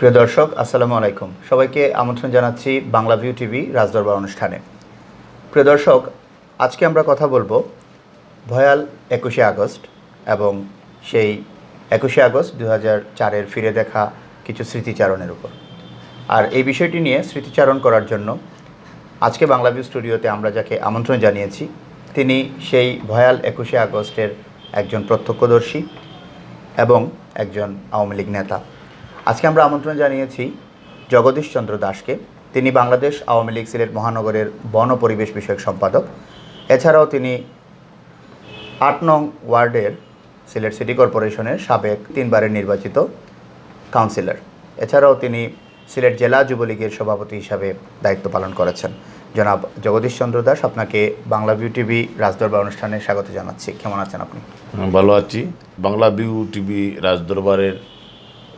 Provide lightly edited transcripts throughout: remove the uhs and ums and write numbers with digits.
প্রিয় দর্শক, আসসালামু আলাইকুম। সবাইকে আমন্ত্রণ জানাচ্ছি বাংলাভিউ টিভি রাজদরবার অনুষ্ঠানে। প্রিয় দর্শক, আজকে আমরা কথা বলবো ভয়াল 21শে আগস্ট এবং সেই 21শে আগস্ট 2004-এর ফিরে দেখা কিছু স্মৃতিচারণের উপর। আর এই বিষয়টি নিয়ে স্মৃতিচারণ করার জন্য আজকে বাংলাভিউ স্টুডিওতে আমরা যাকে আমন্ত্রণ জানিয়েছি, তিনি সেই ভয়াল 21শে আগস্টের একজন প্রত্যক্ষদর্শী এবং একজন আওয়ামী লীগ নেতা। আজকে আমরা আমন্ত্রণ জানিয়েছি জগদীশ চন্দ্র দাসকে। তিনি বাংলাদেশ আওয়ামী লীগ সিলেট মহানগরের বন ও পরিবেশ বিষয়ক সম্পাদক। এছাড়াও তিনি ৮ নং ওয়ার্ডের সিলেট সিটি কর্পোরেশনের সাবেক 3বারের নির্বাচিত কাউন্সিলর। এছাড়াও তিনি সিলেট জেলা যুবলীগের সভাপতি হিসাবে দায়িত্ব পালন করেছেন। জনাব জগদীশ চন্দ্র দাস, আপনাকে বাংলাভিউ টিভি রাজদরবার অনুষ্ঠানে স্বাগত জানাচ্ছি। কেমন আছেন আপনি? ভালো আছি। বাংলাভিউ টিভি রাজদরবারের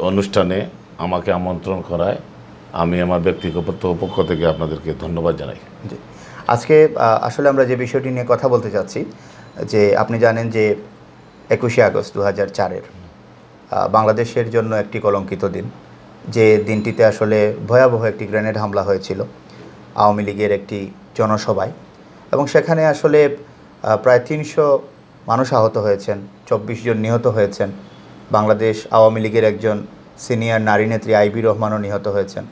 অনুষ্ঠানে আমাকে আমন্ত্রণ করায় আমি আমার ব্যক্তিগত পক্ষ থেকে আপনাদেরকে ধন্যবাদ জানাই। জি, আজকে আসলে আমরা যে বিষয়টি নিয়ে কথা বলতে চাচ্ছি, যে আপনি জানেন যে 21শে আগস্ট 2004-এর বাংলাদেশের জন্য একটি কলঙ্কিত দিন। যে দিনটিতে আসলে ভয়াবহ একটি গ্রেনেড হামলা হয়েছিল আওয়ামী লীগের একটি জনসভায়, এবং সেখানে আসলে প্রায় 300 মানুষ আহত হয়েছেন, 24 জন নিহত হয়েছেন। বাংলাদেশ আওয়ামী লীগের একজন সিনিয়র নারী নেত্রী আইবি রহমানও নিহত হয়েছেন।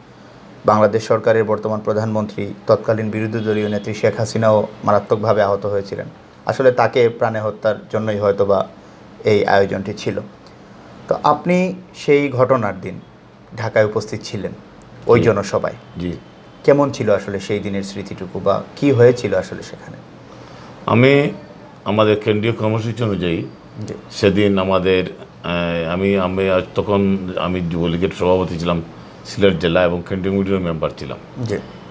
বাংলাদেশ সরকারের বর্তমান প্রধানমন্ত্রী তৎকালীন বিরোধী দলীয় নেত্রী শেখ হাসিনাও মারাত্মকভাবে আহত হয়েছিলেন। আসলে তাকে প্রাণে হত্যার জন্যই হয়তোবা এই আয়োজনটি ছিল। তো আপনি সেই ঘটনার দিন ঢাকায় উপস্থিত ছিলেন ওই জনসভায়। জি, কেমন ছিল আসলে সেই দিনের স্মৃতিটুকু, বা কি হয়েছিল আসলে সেখানে? আমি আমাদের কেন্দ্রীয় কর্মসূচি অনুযায়ী সেদিন আমাদের তখন আমি যুবলীগের সভাপতি ছিলাম সিলেট জেলা এবং কেন্দ্রীয় কমিটির মেম্বার ছিলাম,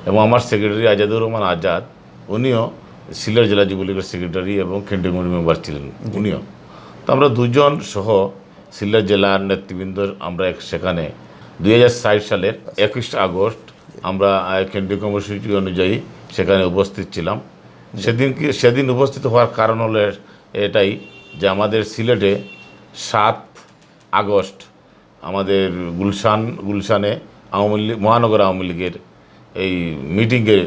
এবং আমার সেক্রেটারি আজাদুর রহমান আজাদ, উনিও সিলেট জেলা যুবলীগের সেক্রেটারি এবং কেন্দ্রীয় কমিটির মেম্বার ছিলেন উনিও। তো আমরা দুজন সহ সিলেট জেলার নেতৃবৃন্দ আমরা সেখানে 2004 সালের 21 আগস্ট আমরা কেন্দ্রীয় কর্মসূচি অনুযায়ী সেখানে উপস্থিত ছিলাম। সেদিন উপস্থিত হওয়ার কারণ হলো এটাই যে আমাদের সিলেটে 7 আগস্ট আমাদের গুলশানে মহানগর আওয়ামী লীগের এই মিটিংয়ে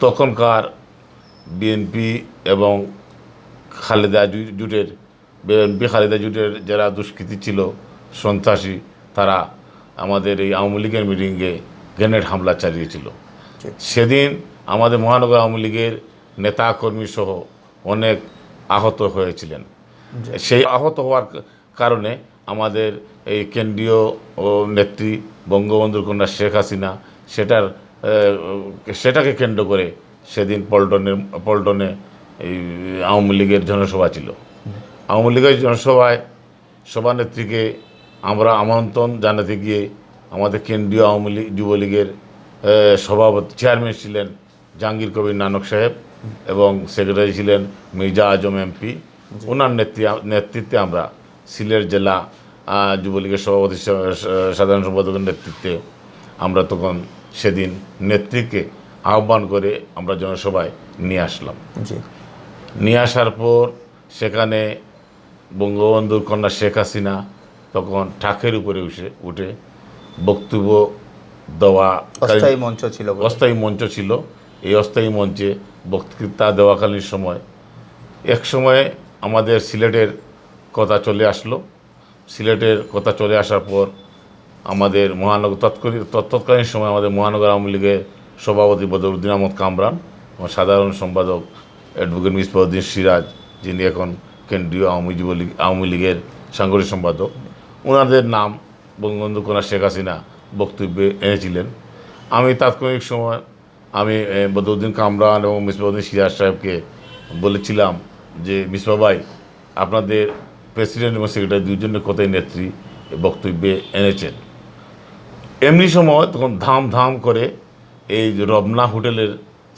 তখনকার বিএনপি এবং খালেদা জুটের যারা দুষ্কৃতী ছিল, সন্ত্রাসী, তারা আমাদের এই আওয়ামী লীগের মিটিংয়ে গ্রেনেড হামলা চালিয়েছিল। সেদিন আমাদের মহানগর আওয়ামী লীগের নেতাকর্মী সহ অনেক আহত হয়েছিলেন। সেই আহত হওয়ার কারণে আমাদের এই কেন্দ্রীয় নেত্রী বঙ্গবন্ধুর কন্যা শেখ হাসিনা সেটাকে কেন্দ্র করে সেদিন পল্টনে এই আওয়ামী লীগের জনসভা ছিল। আওয়ামী লীগের জনসভায় সভানেত্রীকে আমরা আমন্ত্রণ জানাতে গিয়ে আমাদের কেন্দ্রীয় আওয়ামী লীগ যুবলীগের সভাপতি চেয়ারম্যান ছিলেন জাহাঙ্গীর কবির নানক সাহেব এবং সেক্রেটারি ছিলেন মির্জা আজম এমপি। ওনার নেতৃত্বে আমরা সিলেট জেলা যুবলীগের সভাপতি সাধারণ সম্পাদকের নেতৃত্বে আমরা তখন সেদিন নেত্রীকে আহ্বান করে আমরা জনসভায় নিয়ে আসলাম। নিয়ে আসার পর সেখানে বঙ্গবন্ধুর কন্যা শেখ হাসিনা তখন ঠাকের উপরে উঠে বক্তব্য দেওয়া, অস্থায়ী মঞ্চ ছিল। এই অস্থায়ী মঞ্চে বক্তৃতা দেওয়াকালীন এক সময় আমাদের সিলেটের কথা চলে আসলো। সিলেটের কথা চলে আসার পর আমাদের তৎকালীন সময় আমাদের মহানগর আওয়ামী লীগের সভাপতি বদরুদ্দিন আহমদ কামরান এবং সাধারণ সম্পাদক অ্যাডভোকেট মিসবাউদ্দিন সিরাজ, যিনি এখন কেন্দ্রীয় আওয়ামী লীগের সাংগঠনিক সম্পাদক, ওনাদের নাম বঙ্গবন্ধু কন্যা শেখ হাসিনা বক্তব্যে এনেছিলেন। আমি তাৎক্ষণিক সময় বদরুদ্দিন কামরান এবং মিসবাউদ্দিন সিরাজ সাহেবকে বলেছিলাম যে, মিসবা ভাই, আপনাদের প্রেসিডেন্ট এবং সেক্রেটারি দুজনের কথাই নেত্রী বক্তব্যে এনেছেন। এমনি সময় তখন ধাম করে এই রবনা হোটেলের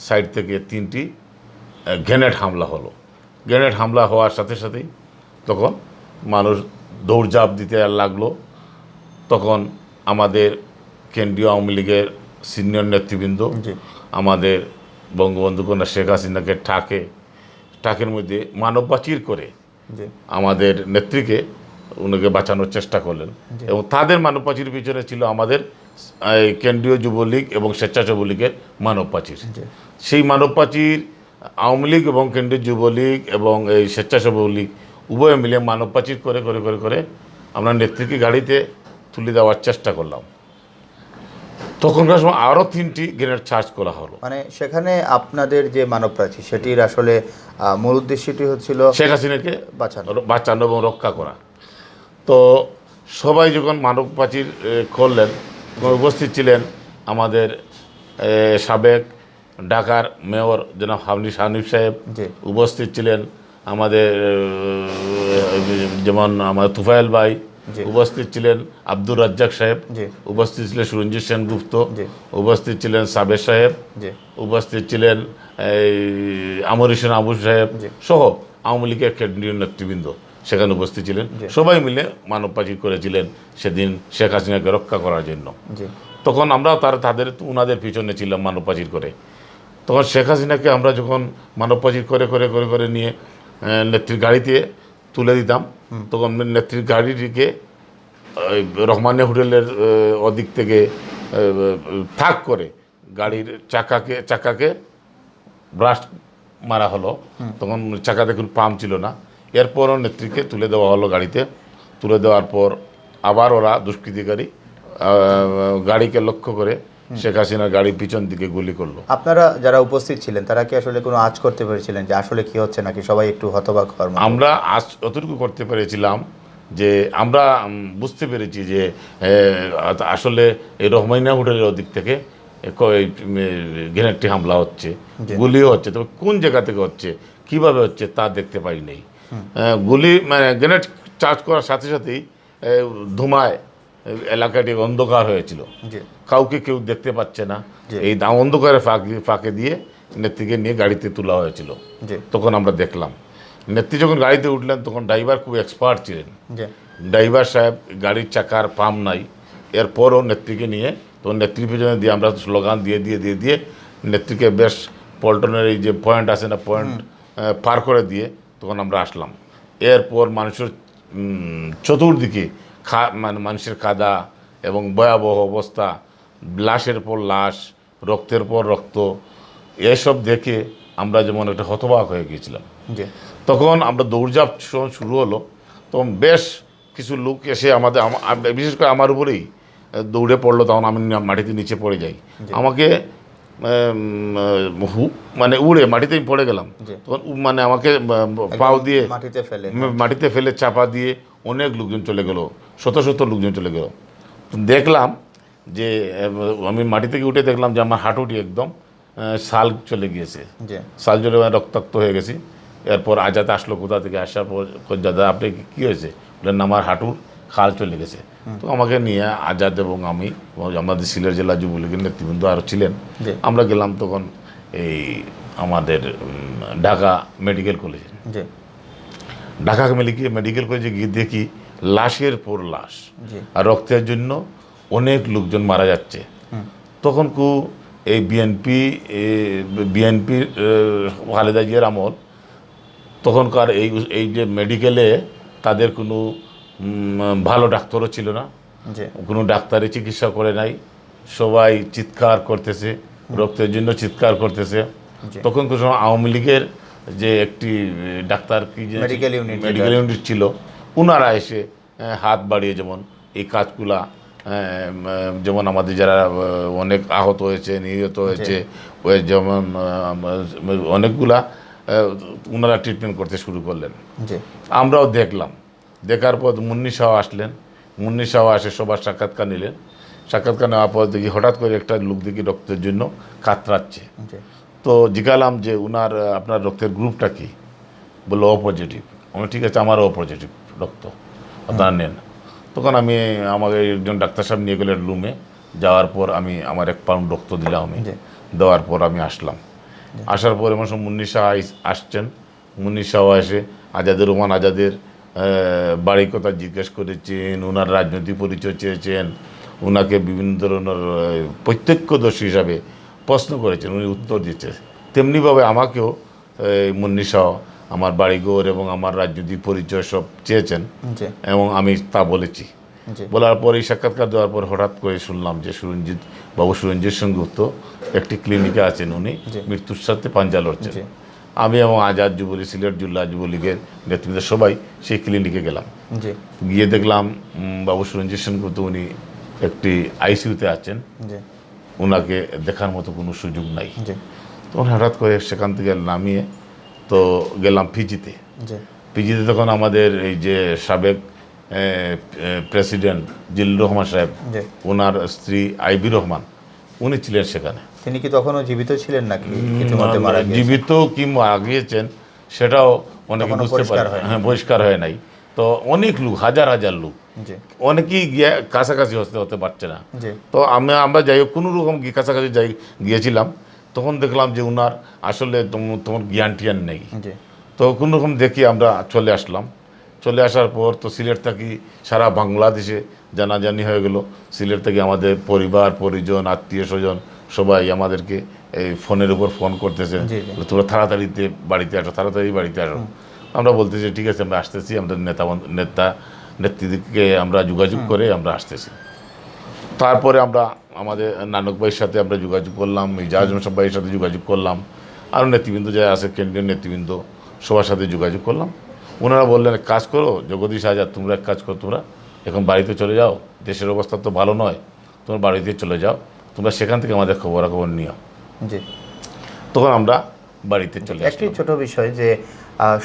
সাইড থেকে 3টি গ্রেনেড হামলা হলো। গ্রেনেড হামলা হওয়ার সাথে সাথেই তখন মানুষ দৌড়ঝাঁপ দিতে লাগলো। তখন আমাদের কেন্দ্রীয় আওয়ামী লীগের সিনিয়র নেতৃবৃন্দ আমাদের বঙ্গবন্ধু কন্যা শেখ হাসিনাকে ঠাকের মধ্যে মানববাচির করে আমাদের নেত্রীকে উনাকে বাঁচানোর চেষ্টা করলেন এবং তাদের মানব প্রাচীর পিছনে ছিল আমাদের এই কেন্দ্রীয় যুবলীগ এবং স্বেচ্ছাসেবক লীগের মানব প্রাচীর। সেই মানব প্রাচীর আওয়ামী লীগ এবং কেন্দ্রীয় যুবলীগ এবং এই স্বেচ্ছাসেবক লীগ উভয়ে মিলে মানব প্রাচীর করে করে করে করে আমরা নেত্রীকে গাড়িতে তুলে দেওয়ার চেষ্টা করলাম। তখনকার সময় আরও 3টি গ্রেনেড চার্জ করা হলো। মানে সেখানে আপনাদের যে মানব প্রাচীর সেটির আসলে মূল উদ্দেশ্যটি হচ্ছিল শেখ হাসিনাকে বাঁচানো এবং রক্ষা করা। তো সবাই যখন মানব প্রাচীর করলেন তখন উপস্থিত ছিলেন আমাদের সাবেক ঢাকার মেয়র জনাব হানিফ সাহেব, উপস্থিত ছিলেন আমাদের যেমন আমাদের তুফাইল ভাই, উপস্থিত ছিলেন আব্দুর রাজ্জাক সাহেব, উপস্থিত ছিলেন সুরঞ্জিত সেনগুপ্ত, উপস্থিত ছিলেন সাবের সাহেব, উপস্থিত ছিলেন আমর হোসেন আবু সাহেব সহ আওয়ামী লীগের কেন্দ্রীয় নেতৃবৃন্দ সেখানে উপস্থিত ছিলেন। সবাই মিলে মানব প্রাচীর করেছিলেন সেদিন শেখ হাসিনাকে রক্ষা করার জন্য। তখন আমরাও উনাদের পিছনে ছিলাম মানব প্রাচীর করে। তখন শেখ হাসিনাকে আমরা যখন মানব প্রাচীর করে করে করে করে নিয়ে নেত্রীর গাড়িতে তুলে দিতাম, তখন নেত্রীর গাড়িটিকে রহমানিয়া হোটেলের ওদিক থেকে থাক করে গাড়ির চাকাকে ব্রাস্ট মারা হলো। তখন চাকাতে কোনো পাম্প ছিল না। এরপরও নেত্রীকে তুলে দেওয়া হলো গাড়িতে। তুলে দেওয়ার পর আবার ওরা দুষ্কৃতিকারী গাড়িকে লক্ষ্য করে শেখ হাসিনার গাড়ির পিছন দিকে গুলি করলো। আপনারা যারা উপস্থিত ছিলেন তারা কি আসলে কোনো আঁচ করতে পেরেছিলেন যে আসলে কি হচ্ছে, নাকি সবাই একটু হতবাক হওয়ার মতো? আমরা আজ অতটুকু করতে পেরেছিলাম যে আমরা বুঝতে পেরেছি যে আসলে এই রহমানিয়া হোটেলের ওদিক থেকে গ্রেনেডটি হামলা হচ্ছে, গুলিও হচ্ছে, তবে কোন জায়গা থেকে হচ্ছে, কিভাবে হচ্ছে তা দেখতে পাই নেই। গুলি মানে গ্রেনেড চার্জ করার সাথে সাথেই ধুমায় এলাকাটি অন্ধকার হয়েছিল, কাউকে কেউ দেখতে পাচ্ছে না। এই অন্ধকারের ফাঁকে দিয়ে নেত্রীকে নিয়ে গাড়িতে তোলা হয়েছিল। তখন আমরা দেখলাম নেত্রী যখন গাড়িতে উঠলেন তখন ড্রাইভার খুব এক্সপার্ট ছিলেন। ড্রাইভার সাহেব গাড়ির চাকার পাম্প নাই, এরপরও নেত্রীকে নিয়ে তখন নেত্রীর পিছনে দিয়ে আমরা স্লোগান দিয়ে দিয়ে দিয়ে দিয়ে নেত্রীকে বেশ পল্টনের এই যে পয়েন্ট আছে না, পয়েন্ট পার করে দিয়ে তখন আমরা আসলাম। এরপর মানুষের চতুর্দিকে মানে মানুষের কাদা এবং ভয়াবহ অবস্থা, লাশের পর লাশ, রক্তের পর রক্ত, এসব দেখে আমরা যেমন একটা হতবাক হয়ে গিয়েছিলাম। তখন আমরা দৌড়ঝাঁপ শুরু হলো, তখন বেশ কিছু লোক এসে আমাদের বিশেষ করে আমার উপরেই দৌড়ে পড়লো। তখন আমি মাটিতে নিচে পড়ে যাই, আমাকে মানে উড়ে মাটিতে আমি পড়ে গেলাম। তখন মানে আমাকে পাও দিয়ে মাটিতে ফেলে চাপা দিয়ে অনেক লোকজন চলে গেল, শত শত লোকজন চলে গেল। দেখলাম যে আমি মাটি থেকে উঠে দেখলাম যে আমার হাঁটুটি একদম শাল চলে গিয়েছে, শাল চলে রক্তাক্ত হয়ে গেছি। এরপর আজাদ আসলো, কোথা থেকে আসার পর দাদা আপনি কী হয়েছে? বললেন আমার হাঁটুর খাল চলে গেছে। তো আমাকে নিয়ে আজাদ এবং আমি, আমাদের সিলেট জেলা যুবলীগের নেতৃবৃন্দ আরও ছিলেন, আমরা গেলাম তখন এই আমাদের ঢাকা মেডিকেল কলেজে। ঢাকা মেডিকেল কলেজে গিয়ে দেখি লাশের পর লাশ, আর রক্তের জন্য অনেক লোকজন মারা যাচ্ছে। তখন এই বিএনপির খালেদা জিয়ার আমল, তখনকার এই যে মেডিকেলে তাদের কোনো ভালো ডাক্তারও ছিল না, কোনো ডাক্তারই চিকিৎসা করে নাই, সবাই চিৎকার করতেছে, রক্তের জন্য চিৎকার করতেছে। তখন কোনো আওয়ামী লীগের যে একটি ডাক্তার কি যে মেডিকেল ইউনিট ছিল, ওনারা এসে হাত বাড়িয়ে যেমন এই কাজগুলা, যেমন আমাদের যারা অনেক আহত হয়েছে, নিহত হয়েছে, ওই যেমন অনেকগুলা ওনারা ট্রিটমেন্ট করতে শুরু করলেন। আমরাও দেখলাম। দেখার পর মুন্নি শাহ আসলেন, মুন্নি শাহ আসে সবার সাক্ষাৎকার নিলেন। সাক্ষাৎকার নেওয়ার পর দেখি হঠাৎ করে একটা লোক দেখি রক্তের জন্য কাতরাচ্ছে। তো জিজ্ঞালাম যে আপনার রক্তের গ্রুপটা কি? বললো ও পজিটিভ। আমি ঠিক আছে, আমারও ও পজিটিভ রক্ত, আপনারা নেন। তখন আমি আমাকে একজন ডাক্তার সাহেব নিয়ে গেলেন রুমে। যাওয়ার পর আমি আমার 1 পাউন্ড রক্ত দিলাম। আমি দেওয়ার পর আমি আসলাম। আসার পর এমন সব মুন্নি শাহ আসছেন। মুন্নি শাহ এসে রহমান আজাদের বাড়ির কথা জিজ্ঞেস করেছেন, ওনার রাজনৈতিক পরিচয় চেয়েছেন, ওনাকে বিভিন্ন ধরনের প্রত্যক্ষদর্শী হিসাবে প্রশ্ন করেছেন, উনি উত্তর দিচ্ছে। তেমনিভাবে আমাকেও মুন্নি শাহ আমার বাড়িঘর এবং আমার রাজনৈতিক পরিচয় সব চেয়েছেন জি এবং আমি তা বলেছি। জি বলার পর এই সাক্ষাৎকার দেওয়ার পর হঠাৎ করে শুনলাম যে সুরঞ্জিত সেনগুপ্ত একটি ক্লিনিকে আছেন, উনি জি। মৃত্যুর সাথে পাঞ্জা লড়ছেন। জি আমি এবং আজাদ যুবলীগ, সিলেট জেলা যুবলীগের নেতৃত্বে সবাই সেই ক্লিনিকে গেলাম। জি গিয়ে দেখলাম বাবু সুরঞ্জিত সেনগুপ্ত উনি একটি আইসিইউতে আছেন, জি ওনাকে দেখার মতো কোনো সুযোগ নাই। জি তখন হঠাৎ করে সেখান থেকে নামিয়ে তো গেলাম পিজিতে। জি পিজিতে তখন আমাদের এই যে সাবেক প্রেসিডেন্ট জিল্লুর রহমান সাহেব, জি ওনার স্ত্রী আইবি রহমান, উনি ছিলেন সেখানে। তিনি কি তখনও জীবিত ছিলেন নাকি ইতিমধ্যে মারা গিয়েছেন? জীবিত কি মারা গিয়েছেন সেটাও অনেকে তখনও বুঝতে পরিষ্কার পারে, হয়নি। হ্যাঁ পরিষ্কার হয় নাই। তো অনেক লোক, হাজার হাজার লোক, জি অনেকেই গিয়ে কাছাকাছি হতে পারছে না। জি তো আমরা যাই হোক কোনো রকম কাছাকাছি গিয়েছিলাম। তখন দেখলাম যে উনার আসলে তোমার জ্ঞান টিয়ান নেই। জি তো কোনো রকম দেখি আমরা চলে আসলাম। চলে আসার পর তো সিলেট থেকে সারা বাংলাদেশে জানাজানি হয়ে গেল। সিলেট থেকে আমাদের পরিবার পরিজন আত্মীয় স্বজন সবাই আমাদেরকে এই ফোনের উপর ফোন করতেছে, জি, জি। তোমরা তাড়াতাড়িতে বাড়িতে আসো, তাড়াতাড়ি বাড়িতে আসো। আমরা বলতেছি ঠিক আছে আমরা আসতেছি, আমাদের নেতৃত্বকে আমরা যোগাযোগ করে আমরা আসতেছি। তারপরে আমরা আমাদের নানক ভাইয়ের সাথে আমরা যোগাযোগ করলাম, মির্জা আজম সাহেব ভাইয়ের সাথে যোগাযোগ করলাম, আরও নেতৃবৃন্দ যারা আছে কেন্দ্রীয় নেতৃবৃন্দ সবার সাথে যোগাযোগ করলাম। ওনারা বললেন এক কাজ করো জগদীশ আজাদ, তোমরা এক কাজ করো, তোমরা এখন বাড়িতে চলে যাও, দেশের অবস্থা তো ভালো নয়, তোমরা বাড়িতে চলে যাও, তোমরা সেখান থেকে আমাদের খবরাখবর নিও। জি তখন আমরা বাড়িতে চলে একটি আসলাম। ছোট বিষয় যে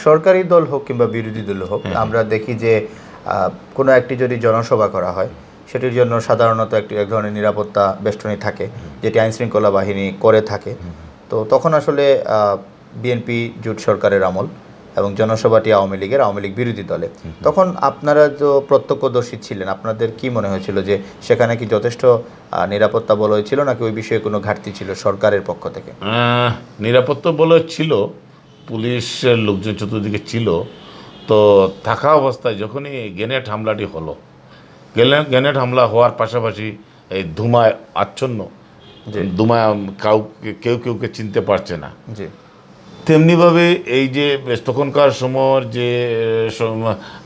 সরকারি দল হোক কিংবা বিরোধী দল হোক, আমরা দেখি যে কোনো একটি যদি জনসভা করা হয় সেটির জন্য সাধারণত এক ধরনের নিরাপত্তা বেষ্টনী থাকে, যেটি আইনশৃঙ্খলা বাহিনী করে থাকে। তো তখন আসলে বিএনপি জোট সরকারের আমল এবং জনসভাটি আওয়ামী লীগ বিরোধী দলে। তখন আপনারা তো প্রত্যক্ষদর্শী ছিলেন, আপনাদের কি মনে হয়েছিল যে সেখানে কি যথেষ্ট নিরাপত্তা বলয় ছিল নাকি ওই বিষয়ে কোনো ঘাটতি ছিল সরকারের পক্ষ থেকে? নিরাপত্তা বলয় ছিল, পুলিশের লোকজন চতুর্দিকে ছিল। তো থাকা অবস্থায় যখনই গ্রেনেড হামলাটি হলো, গ্রেনেড হামলা হওয়ার পাশাপাশি এই ধুমায় আচ্ছন্ন, ধুমায় কেউকে চিনতে পারছে না। জি তেমনিভাবে এই যে তখনকার সময় যে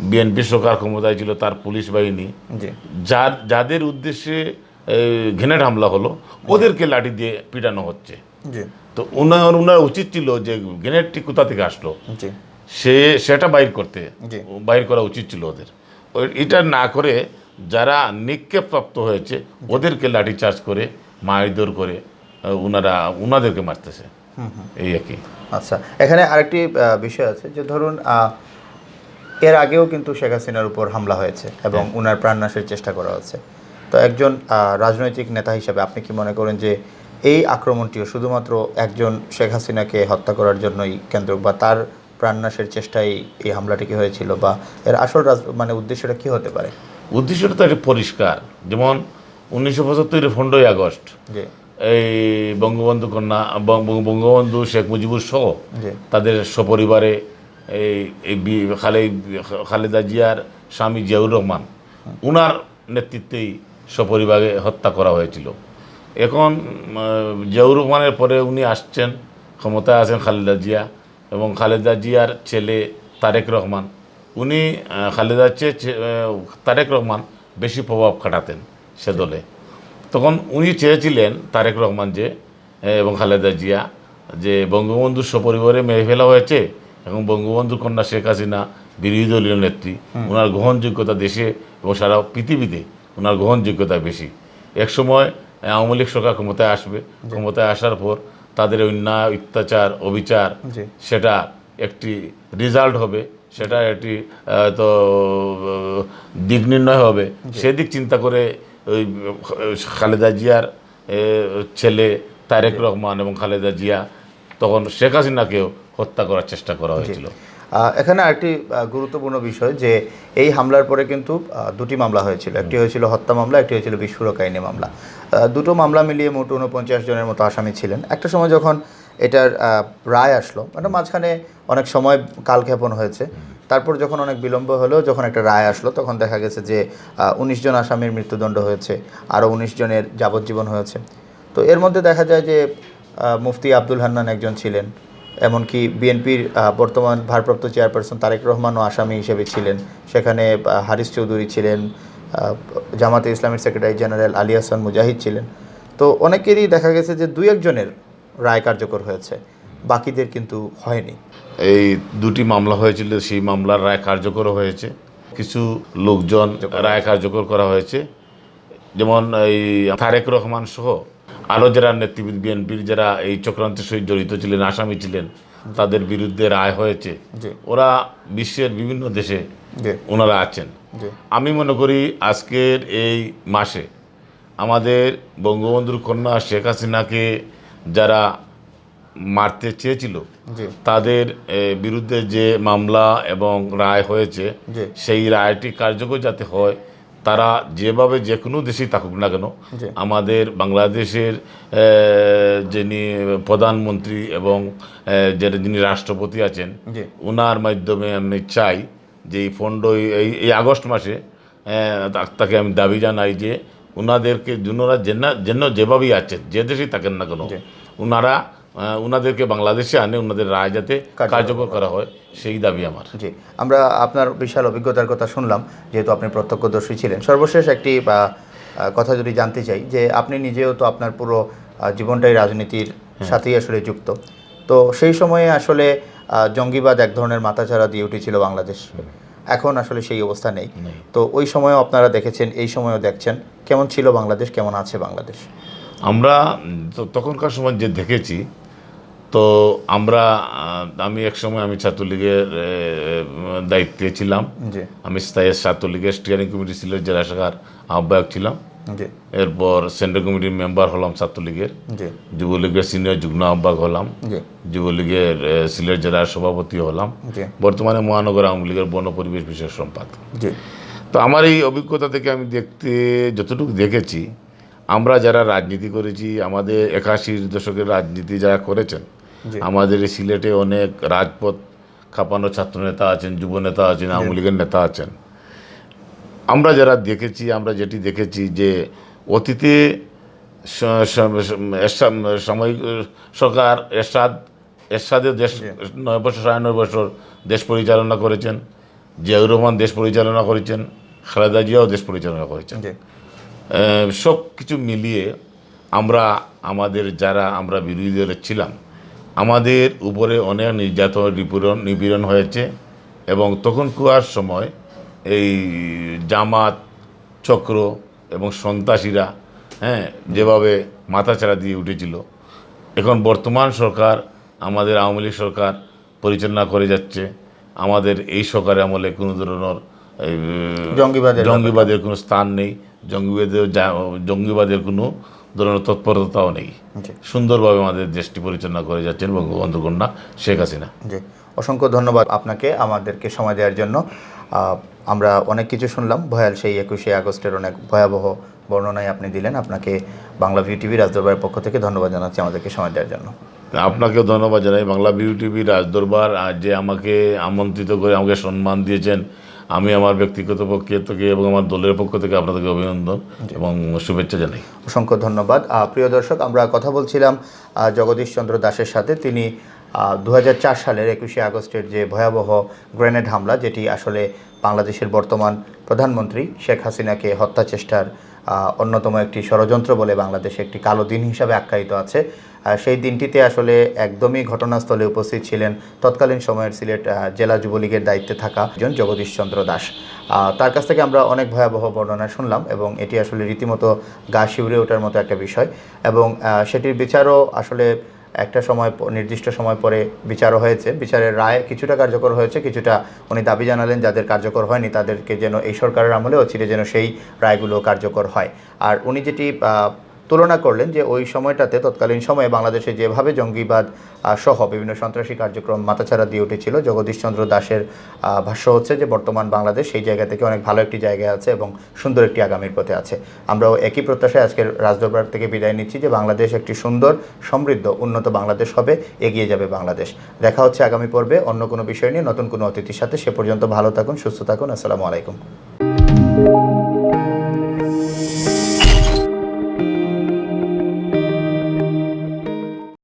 বিএনপি সরকার ক্ষমতায় ছিল তার পুলিশ বাহিনী জি যাদের উদ্দেশ্যে গ্রেনেড হামলা হলো ওদেরকে লাঠি দিয়ে পিটানো হচ্ছে। জি তো ওনার উচিত ছিল যে গ্রেনেডটি কোথা থেকে আসলো জি সেটা জি বাইর করা উচিত ছিল ওদের। এটা না করে যারা নিক্ষেপপ্রাপ্ত হয়েছে ওদেরকে লাঠি চার্জ করে মারধর করে ওনাদেরকে মারতেছে, এই আর কি। আচ্ছা, এখানে আরেকটি বিষয় আছে যে ধরুন এর আগেও কিন্তু শেখ হাসিনার উপর হামলা হয়েছে এবং ওনার প্রাণনাশের চেষ্টা করা হচ্ছে। তো একজন রাজনৈতিক নেতা হিসেবে আপনি কি মনে করেন যে এই আক্রমণটিও শুধুমাত্র একজন শেখ হাসিনাকে হত্যা করার জন্যই কেন্দ্র বা তার প্রাণনাশের চেষ্টায় এই হামলাটি কি হয়েছিল, বা এর আসল উদ্দেশ্যটা কি হতে পারে? উদ্দেশ্যটা তো একটা পরিষ্কার, যেমন 1975 15ই আগস্ট জি এই বঙ্গবন্ধু কন্যা বঙ্গবন্ধু শেখ মুজিবুর সহ জি তাদের সপরিবারে এই খালেদা জিয়ার স্বামী জিয়াউর রহমান উনার নেতৃত্বেই সপরিবারে হত্যা করা হয়েছিল। এখন জিয়াউর রহমানের পরে উনি আসছেন, ক্ষমতায় আছেন খালেদা জিয়া, এবং খালেদা জিয়ার ছেলে তারেক রহমান, উনি খালেদার চেয়ে তারেক রহমান বেশি প্রভাব খাটাতেন সে দলে। তখন উনি চেয়েছিলেন তারেক রহমান এবং খালেদা জিয়া যে বঙ্গবন্ধুর সপরিবারে মেরে ফেলা হয়েছে এবং বঙ্গবন্ধুর কন্যা শেখ হাসিনা বিরোধী দলীয় নেত্রী, ওনার গ্রহণযোগ্যতা দেশে এবং সারা পৃথিবীতে ওনার গ্রহণযোগ্যতা বেশি। একসময় আওয়ামী লীগ সরকার ক্ষমতায় আসবে, ক্ষমতায় আসার পর তাদের অন্যায় অত্যাচার অবিচার সেটা একটি রেজাল্ট হবে, সেটা একটি তো দিক নির্ণয় হবে। সেদিক চিন্তা করে ওই খালেদা জিয়ার ছেলে তারেক রহমান এবং খালেদা জিয়া তখন শেখ হাসিনাকেও হত্যা করার চেষ্টা করা হয়েছিল। এখানে আরেকটি গুরুত্বপূর্ণ বিষয় যে এই হামলার পরে কিন্তু দুটি মামলা হয়েছিল, একটি হয়েছিল হত্যা মামলা, একটি হয়েছিল বিস্ফোরক আইনে মামলা। দুটো মামলা মিলিয়ে মোট 49 জনের মতো আসামি ছিলেন। একটা সময় যখন এটার রায় আসলো, মাঝখানে অনেক সময় কালক্ষেপণ হয়েছে, তারপর যখন অনেক বিলম্ব হলো, যখন একটা রায় আসলো তখন দেখা গেছে যে 19 জন আসামির মৃত্যুদণ্ড হয়েছে, আরও 19 জনের যাবজ্জীবন হয়েছে। তো এর মধ্যে দেখা যায় যে মুফতি আব্দুল হান্নান একজন ছিলেন, এমনকি বিএনপির বর্তমান ভারপ্রাপ্ত চেয়ারপারসন তারেক রহমানও আসামি হিসেবে ছিলেন, সেখানে হারিস চৌধুরী ছিলেন, জামাতে ইসলামের সেক্রেটারি জেনারেল আলী হাসান মুজাহিদ ছিলেন। তো অনেকেরই দেখা গেছে যে দুই একজনের রায় কার্যকর হয়েছে, বাকিদের কিন্তু হয়নি। এই দুটি মামলা হয়েছিল, সেই মামলার রায় কার্যকর হয়েছে, কিছু লোকজন রায় কার্যকর করা হয়েছে, যেমন এই তারেক রহমান সহ আরও যারা নেতৃবৃন্দ বিএনপির যারা এই চক্রান্তের সহিত জড়িত ছিলেন, আসামি ছিলেন, তাদের বিরুদ্ধে রায় হয়েছে। ওরা বিশ্বের বিভিন্ন দেশে ওনারা আছেন। আমি মনে করি আজকের এই মাসে আমাদের বঙ্গবন্ধুর কন্যা শেখ হাসিনাকে যারা মারতে চেয়েছিল তাদের বিরুদ্ধে যে মামলা এবং রায় হয়েছে, সেই রায়টি কার্যকর যাতে হয়, তারা যেভাবে যে কোনো দেশেই থাকুক না কেন, আমাদের বাংলাদেশের যিনি প্রধানমন্ত্রী এবং যিনি রাষ্ট্রপতি আছেন, ওনার মাধ্যমে আমি চাই যে এই ফন্ড এই আগস্ট মাসে তাকে আমি দাবি জানাই যে ওনাদেরকে ওনারা যেন যেভাবেই আছেন, যে দেশেই থাকেন না কেন, ওনাদেরকে বাংলাদেশে আনে, ওনাদের রায় যাতে কার্যকর করা হয়, সেই দাবি আমার। জি, আমরা আপনার বিশাল অভিজ্ঞতার কথা শুনলাম, যেহেতু আপনি প্রত্যক্ষদর্শী ছিলেন। সর্বশেষ একটি কথা যদি জানতে চাই, যে আপনি নিজেও তো আপনার পুরো জীবনটাই রাজনীতির সাথেই আসলে যুক্ত, তো সেই সময়ে আসলে জঙ্গিবাদ এক ধরনের মাথাচাড়া দিয়ে উঠেছিল বাংলাদেশ, এখন আসলে সেই অবস্থা নেই। তো ওই সময়ও আপনারা দেখেছেন, এই সময়ও দেখছেন, কেমন ছিল বাংলাদেশ, কেমন আছে বাংলাদেশ? আমরা তখনকার সময় যে দেখেছি, তো আমি এক সময় ছাত্রলীগের দায়িত্বে ছিলাম। আমি স্থায়ী ছাত্রলীগের স্টিয়ারিং কমিটি সিলেট জেলা শাখার আহ্বায়ক ছিলাম। এরপর সেন্ট্রাল কমিটির মেম্বার হলাম ছাত্রলীগের, যুবলীগের সিনিয়র যুগ্ম আহ্বায়ক হলাম, যুবলীগের সিলেট জেলার সভাপতি হলাম, বর্তমানে মহানগর আওয়ামী লীগের বন পরিবেশ বিষয়ক সম্পাদক। তো আমার এই অভিজ্ঞতা থেকে আমি যতটুকু দেখেছি, আমরা যারা রাজনীতি করেছি, আমাদের 81 দশকের রাজনীতি যারা করেছেন, আমাদের এই সিলেটে অনেক রাজপথ কাঁপানো ছাত্র নেতা আছেন, যুব নেতা আছেন, আওয়ামী লীগের নেতা আছেন। আমরা যারা দেখেছি, আমরা যেটি দেখেছি যে অতীতে সাময়িক সরকার এরশাদের দেশ 9 বছর 9.5 বছর দেশ পরিচালনা করেছেন, জিয়াউর রহমান দেশ পরিচালনা করেছেন, খালেদা জিয়াও দেশ পরিচালনা করেছেন। সব কিছু মিলিয়ে আমাদের যারা আমরা বিরোধী দলে ছিলাম, আমাদের উপরে অনেক নির্যাতন নিপীড়ন হয়েছে। এবং তখনকার সময় এই জামাত চক্র এবং সন্ত্রাসীরা যেভাবে মাথাচাড়া দিয়ে উঠেছিল, এখন বর্তমান সরকার, আমাদের আওয়ামী লীগ সরকার পরিচালনা করে যাচ্ছে। আমাদের এই সরকারের আমলে কোনো ধরনের জঙ্গিবাদের কোনো স্থান নেই, জঙ্গিবাদের কোনো ধরনের তৎপরতাও নেই। সুন্দরভাবে আমাদের দেশটি পরিচালনা করে যাচ্ছেন বঙ্গবন্ধু কন্যা শেখ হাসিনা। জি, অসংখ্য ধন্যবাদ আপনাকে আমাদেরকে সময় দেওয়ার জন্য। আমরা অনেক কিছু শুনলাম, ভয়াল সেই 21শে আগস্টের অনেক ভয়াবহ বর্ণনাই আপনি দিলেন। আপনাকে বাংলা ভিউ টিভি রাজদরবারের পক্ষ থেকে ধন্যবাদ জানাচ্ছি আমাদেরকে সময় দেওয়ার জন্য। আপনাকেও ধন্যবাদ জানাই। বাংলা ভিউ টিভি রাজদরবার যে আমাকে আমন্ত্রিত করে আমাকে সম্মান দিয়েছেন, আমি আমার ব্যক্তিগত পক্ষ থেকে এবং আমার দলের পক্ষ থেকে আপনাদেরকে অভিনন্দন এবং শুভেচ্ছা জানাই। অসংখ্য ধন্যবাদ। প্রিয় দর্শক, আমরা কথা বলছিলাম জগদীশ চন্দ্র দাসের সাথে। তিনি 2004 সালের 21শে আগস্টের যে ভয়াবহ গ্রেনেড হামলা, যেটি আসলে বাংলাদেশের বর্তমান প্রধানমন্ত্রী শেখ হাসিনাকে হত্যা চেষ্টার অন্যতম একটি ষড়যন্ত্র বলে বাংলাদেশে একটি কালো দিন হিসাবে আখ্যায়িত আছে, সেই দিনটিতে আসলে একদমই ঘটনাস্থলে উপস্থিত ছিলেন তৎকালীন সময়ের সিলেট জেলা যুবলীগের দায়িত্বে থাকা একজন জগদীশ চন্দ্র দাস। তার কাছ থেকে আমরা অনেক ভয়াবহ বর্ণনা শুনলাম এবং এটি আসলে রীতিমতো গা শিউরে ওঠার মতো একটা বিষয়, এবং সেটির বিচারও আসলে একটা সময় নির্দিষ্ট সময় পরে বিচারও হয়েছে। বিচারের রায় কিছুটা কার্যকর হয়েছে, কিছুটা উনি দাবি জানালেন যাদের কার্যকর হয়নি তাদেরকে যেন এই সরকারের আমলে অচিরে যেন সেই রায়গুলো কার্যকর হয়। আর উনি যেটি তুলনা করলেন যে ওই সময়টাতে, তৎকালীন সময়ে বাংলাদেশে যেভাবে জঙ্গিবাদ সহ বিভিন্ন সন্ত্রাসী কার্যক্রম মাথাচাড়া দিয়ে উঠেছিল, জগদীশ চন্দ্র দাসের ভাষ্য হচ্ছে যে বর্তমান বাংলাদেশ সেই জায়গা থেকে অনেক ভালো একটি জায়গায় আছে এবং সুন্দর একটি আগামীর পথে আছে। আমরাও একই প্রত্যাশায় আজকের রাজদরবার থেকে বিদায় নিচ্ছি যে বাংলাদেশ একটি সুন্দর, সমৃদ্ধ, উন্নত বাংলাদেশ হবে, এগিয়ে যাবে বাংলাদেশ। দেখা হচ্ছে আগামী পর্বে অন্য কোনো বিষয় নিয়ে নতুন কোনো অতিথির সাথে। সে পর্যন্ত ভালো থাকুন, সুস্থ থাকুন। আসসালামু আলাইকুম।